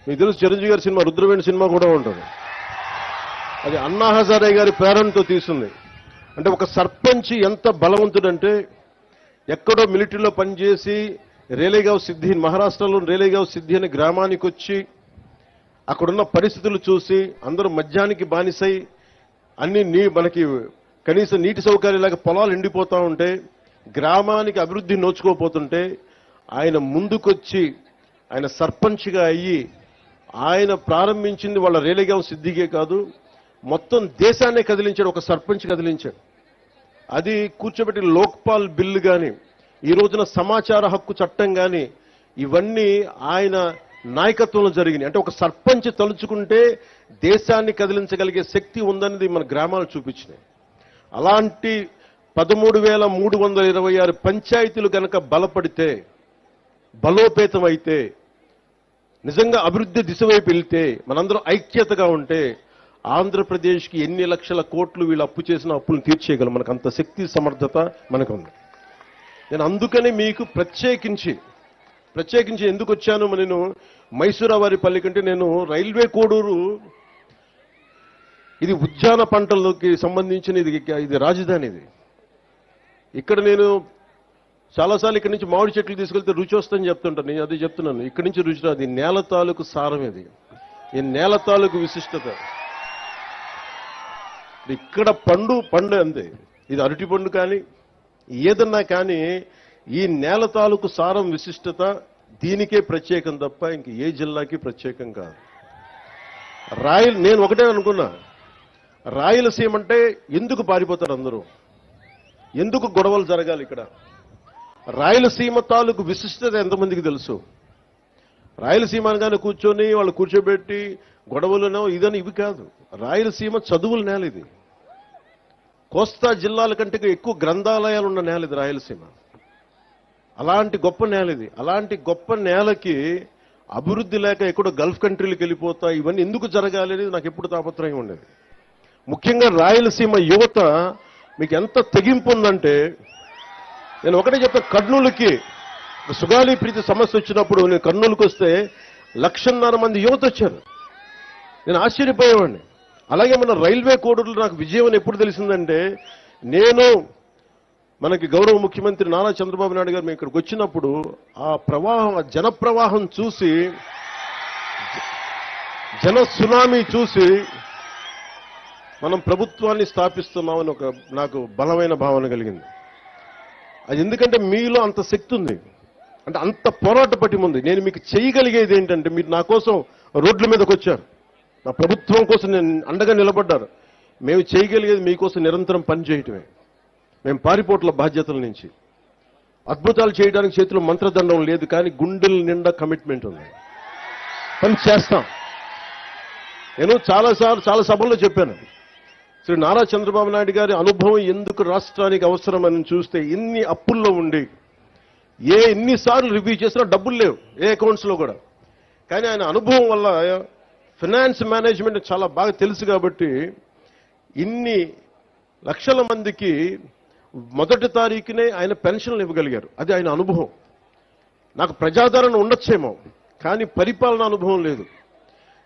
మీకు తెలుసు చిరంజీవి గారి సినిమా రుద్రవేణి సినిమా కూడా ఉంటుంది. అది అన్నా హజారే గారి ప్రేరణతో తీసింది. అంటే ఒక సర్పంచ్ ఎంత బలవంతుడంటే ఎక్కడో మిలిటరీలో పనిచేసి రేలేగావ్ సిద్ధి, మహారాష్ట్రలో రేలేగావ్ సిద్ధి అనే గ్రామానికి వచ్చి అక్కడున్న పరిస్థితులు చూసి అందరూ మద్యానికి బానిసై అన్ని మనకి కనీసం నీటి సౌకర్యాలాగా పొలాలు ఎండిపోతూ ఉంటే గ్రామానికి అభివృద్ధి నోచుకోపోతుంటే ఆయన ముందుకొచ్చి ఆయన సర్పంచ్గా అయ్యి ఆయన ప్రారంభించింది వాళ్ళ రేలేగావ్ సిద్ధికే కాదు, మొత్తం దేశాన్నే కదిలించాడు. ఒక సర్పంచ్ కదిలించాడు. అది కూర్చోబెట్టి లోక్పాల్ బిల్లు కానీ ఈ రోజున సమాచార హక్కు చట్టం కానీ ఇవన్నీ ఆయన నాయకత్వంలో జరిగినాయి. అంటే ఒక సర్పంచ్ తలుచుకుంటే దేశాన్ని కదిలించగలిగే శక్తి ఉందనేది మన గ్రామాలు చూపించినాయి. అలాంటి 13,326 పంచాయతీలు కనుక బలపడితే, బలోపేతం అయితే, నిజంగా అభివృద్ధి దిశ వైపు వెళ్తే, మనందరం ఐక్యతగా ఉంటే ఆంధ్రప్రదేశ్కి ఎన్ని లక్షల కోట్లు వీళ్ళు అప్పు చేసిన అప్పులను తీర్చేయగలం. మనకు అంత శక్తి సమర్థత మనకు ఉంది. నేను అందుకని మీకు ప్రత్యేకించి ఎందుకు వచ్చాను, నేను మైసూరావారిపల్లి కంటే నేను రైల్వే కోడూరు ఇది ఉద్యాన పంటలకి సంబంధించిన ఇది రాజధాని. ఇది ఇక్కడ నేను చాలాసార్లు ఇక్కడి నుంచి మామిడి చెట్లు తీసుకెళ్తే రుచి వస్తుందని చెప్తుంటాను. నేను అదే చెప్తున్నాను, ఇక్కడి నుంచి రుచి రాదు. ఈ నేల తాలూకు సారం ఇది, ఈ నేల తాలూకు విశిష్టత. ఇక్కడ పండు అంతే. ఇది అరటి పండు కానీ ఏదన్నా కానీ ఈ నేల తాలూకు సారం విశిష్టత దీనికే ప్రత్యేకం తప్ప ఇంక ఏ జిల్లాకి ప్రత్యేకం కాదు. నేను ఒకటే అనుకున్నా, రాయలసీమ అంటే ఎందుకు పారిపోతారు అందరూ, ఎందుకు గొడవలు జరగాలి ఇక్కడ? రాయలసీమ తాలూకు విశిష్టత ఎంతమందికి తెలుసు? రాయలసీమ అనగానే కూర్చొని వాళ్ళు కూర్చోబెట్టి గొడవలునో ఇదని ఇవి కాదు. రాయలసీమ చదువుల నేల ఇది. కోస్తా జిల్లాల కంటే ఎక్కువ గ్రంథాలయాలు ఉన్న నేల ఇది రాయలసీమ. అలాంటి గొప్ప నేల ఇది. అలాంటి గొప్ప నేలకి అభివృద్ధి లేక ఎక్కడో గల్ఫ్ కంట్రీలకు వెళ్ళిపోతా ఇవన్నీ ఎందుకు జరగాలి అనేది నాకు ఎప్పుడు తాపత్రయం ఉండేది. ముఖ్యంగా రాయలసీమ యువత మీకు ఎంత తెగింపు ఉందంటే, నేను ఒకటే చెప్తా, కర్నూలుకి సుగాలి ప్రీతి సమస్య వచ్చినప్పుడు నేను కర్నూలుకి వస్తే 1,50,000 మంది యువత వచ్చారు. నేను ఆశ్చర్యపోయేవాడిని. అలాగే మన రైల్వే కోడూరులో నాకు విజయం అని ఎప్పుడు తెలిసిందంటే, నేను మనకి గౌరవ ముఖ్యమంత్రి నారా చంద్రబాబు నాయుడు గారు మేము ఇక్కడికి వచ్చినప్పుడు ఆ ప్రవాహం, ఆ జన ప్రవాహం చూసి, జన సునామీ చూసి మనం ప్రభుత్వాన్ని స్థాపిస్తున్నామని నాకు బలమైన భావన కలిగింది. అది ఎందుకంటే మీలో అంత శక్తి ఉంది, అంటే అంత పోరాట పటిమ ఉంది. నేను మీకు చేయగలిగేది ఏంటంటే, మీరు నా కోసం రోడ్ల మీదకి వచ్చారు, నా ప్రభుత్వం కోసం నేను అండగా నిలబడ్డారు. మేము చేయగలిగేది మీకోసం నిరంతరం పనిచేయటమే. మేము పారిపోట్ల బాధ్యతల నుంచి అద్భుతాలు చేయడానికి చేతిలో మంత్రదండం లేదు, కానీ గుండెల నిండా కమిట్మెంట్ ఉంది. పని చేస్తాం. నేను చాలా సభల్లో చెప్పాను, శ్రీ నారా చంద్రబాబు నాయుడు గారి అనుభవం ఎందుకు రాష్ట్రానికి అవసరమని చూస్తే, ఇన్ని అప్పుల్లో ఉండి ఎన్నిసార్లు రివ్యూ చేసినా డబ్బులు లేవు ఏ అకౌంట్స్లో కూడా. కానీ ఆయన అనుభవం వల్ల ఫైనాన్స్ మేనేజ్మెంట్ చాలా బాగా తెలుసు కాబట్టి ఇన్ని లక్షల మందికి మొదటి తారీఖునే ఆయన పెన్షన్లు ఇవ్వగలిగారు. అది ఆయన అనుభవం. నాకు ప్రజాదరణ ఉండొచ్చేమో, కానీ పరిపాలన అనుభవం లేదు.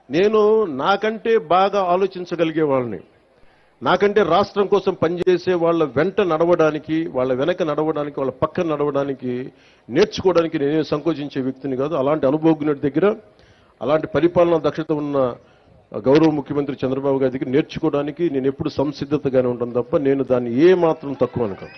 నేను నాకంటే బాగా ఆలోచించగలిగే వాళ్ళని, నాకంటే రాష్ట్రం కోసం పనిచేసే వాళ్ళ వెంట నడవడానికి, వాళ్ళ వెనక నడవడానికి, వాళ్ళ పక్కన నడవడానికి, నేర్చుకోవడానికి నేనే సంకోచించే వ్యక్తిని కాదు. అలాంటి అనుభవజ్ఞుడి దగ్గర, అలాంటి పరిపాలనా దక్షత ఉన్న గౌరవ ముఖ్యమంత్రి చంద్రబాబు గారి దగ్గర నేర్చుకోవడానికి నేను ఎప్పుడు సంసిద్ధతగానే ఉంటాను తప్ప నేను దాన్ని ఏ మాత్రం తక్కువ అనుకోను.